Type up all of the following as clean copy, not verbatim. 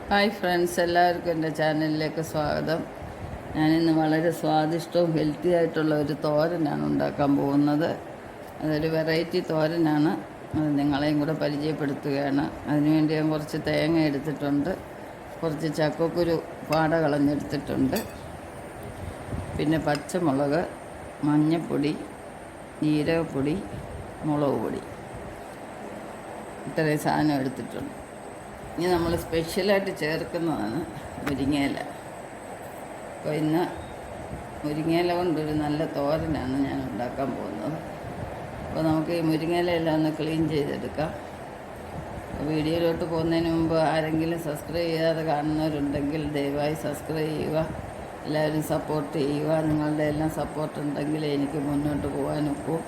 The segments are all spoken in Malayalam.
ഹായ് ഫ്രണ്ട്സ്, എല്ലാവർക്കും എൻ്റെ ചാനലിലേക്ക് സ്വാഗതം. ഞാനിന്ന് വളരെ സ്വാദിഷ്ടവും ഹെൽത്തി ആയിട്ടുള്ള ഒരു തോരനാണ് ഉണ്ടാക്കാൻ പോകുന്നത്. അതൊരു വെറൈറ്റി തോരനാണ്. അത് നിങ്ങളെയും കൂടെ പരിചയപ്പെടുത്തുകയാണ്. അതിനുവേണ്ടി ഞാൻ കുറച്ച് തേങ്ങ എടുത്തിട്ടുണ്ട്, കുറച്ച് ചക്കക്കുരു പാട കളഞ്ഞെടുത്തിട്ടുണ്ട്, പിന്നെ പച്ചമുളക്, മഞ്ഞൾപ്പൊടി, ജീരകപ്പൊടി, മുളക് പൊടി, ഇത്രയും സാധനം എടുത്തിട്ടുണ്ട്. ഇനി നമ്മൾ സ്പെഷ്യലായിട്ട് ചേർക്കുന്നതാണ് മുരിങ്ങയില. അപ്പോൾ ഇന്ന് മുരിങ്ങയില കൊണ്ടൊരു നല്ല തോരനാണ് ഞാൻ ഉണ്ടാക്കാൻ പോകുന്നത്. അപ്പോൾ നമുക്ക് ഈ മുരിങ്ങയില എല്ലാം ഒന്ന് ക്ലീൻ ചെയ്തെടുക്കാം. വീഡിയോയിലോട്ട് പോകുന്നതിന് മുമ്പ് ആരെങ്കിലും സബ്സ്ക്രൈബ് ചെയ്യാതെ കാണുന്നവരുണ്ടെങ്കിൽ ദയവായി സബ്സ്ക്രൈബ് ചെയ്യുക. എല്ലാവരും സപ്പോർട്ട് ചെയ്യുക. നിങ്ങളുടെ എല്ലാം സപ്പോർട്ട് ഉണ്ടെങ്കിൽ എനിക്ക് മുന്നോട്ട് പോകാനൊക്കും.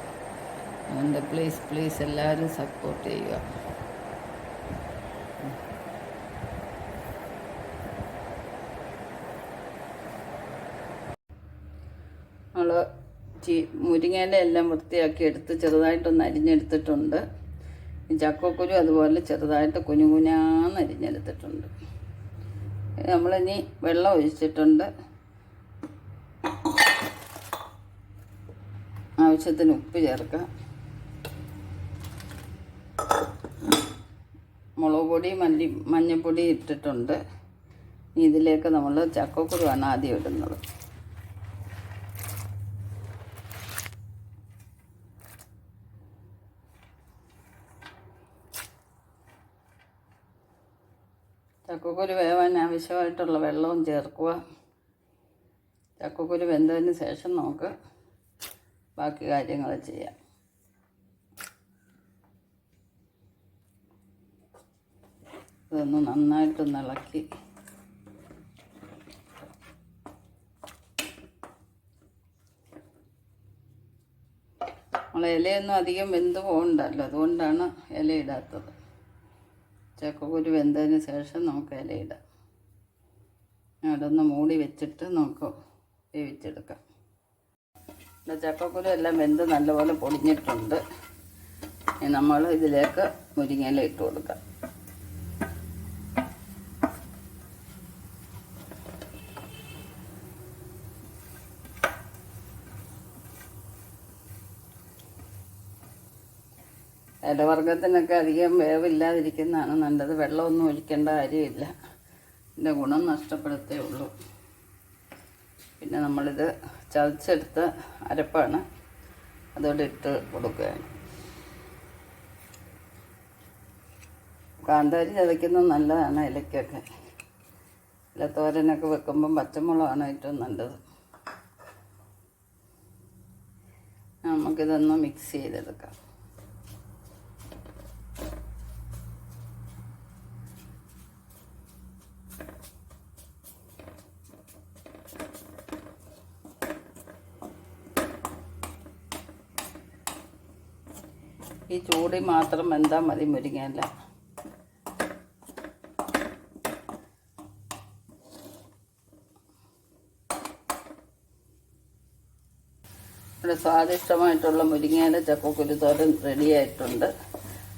അതുകൊണ്ട് പ്ലീസ് എല്ലാവരും സപ്പോർട്ട് ചെയ്യുക. നമ്മൾ മുരിങ്ങയില എല്ലാം വൃത്തിയാക്കി എടുത്ത് ചെറുതായിട്ടൊന്ന് അരിഞ്ഞെടുത്തിട്ടുണ്ട്. ചക്കക്കുരു അതുപോലെ ചെറുതായിട്ട് കുനുകുനാന്ന് അരിഞ്ഞെടുത്തിട്ടുണ്ട്. നമ്മളിനി വെള്ളം ഒഴിച്ചിട്ടുണ്ട്. ആവശ്യത്തിന് ഉപ്പ് ചേർക്കാം. മുളക് പൊടി, മഞ്ഞൾപ്പൊടി ഇട്ടിട്ടുണ്ട്. ഇതിലേക്ക് നമ്മൾ ചക്കക്കുരുവാണ് ആദ്യം ഇടുന്നത്. ചക്കക്കുരു വേവാൻ ആവശ്യമായിട്ടുള്ള വെള്ളവും ചേർക്കുക. ചക്കക്കുരു വെന്തതിന് ശേഷം നമുക്ക് ബാക്കി കാര്യങ്ങൾ ചെയ്യാം. ഇതൊന്ന് നന്നായിട്ടൊന്ന് ഇളക്കി നമ്മൾ ഇലയൊന്നും അധികം വെന്ത് പോകണ്ടല്ലോ, അതുകൊണ്ടാണ് ഇല ഇടാത്തത്. ചക്കക്കുരു വെന്തതിന് ശേഷം നമുക്ക് ഇലയിടാം. അതൊന്ന് മൂടി വെച്ചിട്ട് നമുക്ക് വേവിച്ചെടുക്കാം. ചക്കക്കുരു എല്ലാം വെന്ത് നല്ലപോലെ പൊടിഞ്ഞിട്ടുണ്ട്. നമ്മൾ ഇതിലേക്ക് മുരിങ്ങയില ഇട്ട് കൊടുക്കാം. ഇലവർഗത്തിനൊക്കെ അധികം വേവില്ലാതിരിക്കുന്നതാണ് നല്ലത്. വെള്ളമൊന്നും ഒഴിക്കേണ്ട കാര്യമില്ല, ഇതിൻ്റെ ഗുണം നഷ്ടപ്പെടുത്തേ ഉള്ളൂ. പിന്നെ നമ്മളിത് ചതച്ചെടുത്ത അരപ്പാണ്, അതോടെ ഇട്ട് കൊടുക്കുകയാണ്. കാന്താരി ചതയ്ക്കുന്നത് നല്ലതാണ് ഇലയ്ക്കൊക്കെ. ഇല തോരനൊക്കെ വെക്കുമ്പം പച്ചമുളകാണ് ഏറ്റവും നല്ലത്. നമുക്കിതൊന്ന് മിക്സ് ചെയ്തെടുക്കാം. ഈ ചൂടി മാത്രം വെന്താൽ മതി മുരിങ്ങയില. ഇവിടെ സ്വാദിഷ്ടമായിട്ടുള്ള മുരിങ്ങയില ചക്കക്കുരു തോരൻ റെഡിയായിട്ടുണ്ട്.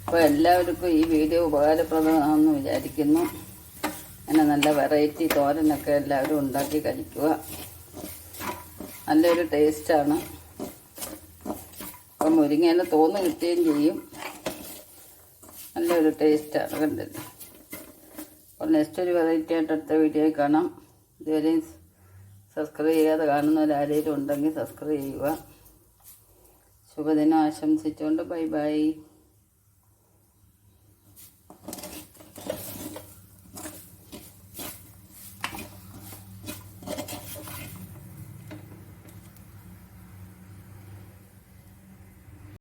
അപ്പോൾ എല്ലാവർക്കും ഈ വീഡിയോ ഉപകാരപ്രദമാണെന്ന് വിചാരിക്കുന്നു. അങ്ങനെ നല്ല വെറൈറ്റി തോരനൊക്കെ എല്ലാവരും ഉണ്ടാക്കി കഴിക്കുക. നല്ലൊരു ടേസ്റ്റാണ്. അപ്പം മുരിങ്ങയില തോന്ന് കിട്ടുകയും ചെയ്യും. നല്ലൊരു ടേസ്റ്റാണ്, കണ്ടില്ലേ. അപ്പോൾ നെക്സ്റ്റ് ഒരു വെറൈറ്റി ആയിട്ട് അടുത്ത വീഡിയോയിൽ കാണാം. ഇതുവരെയും സബ്സ്ക്രൈബ് ചെയ്യാതെ കാണുന്നവരാരെങ്കിലും ഉണ്ടെങ്കിൽ സബ്സ്ക്രൈബ് ചെയ്യുക. ശുഭദിനം ആശംസിച്ചുകൊണ്ട് ബൈ.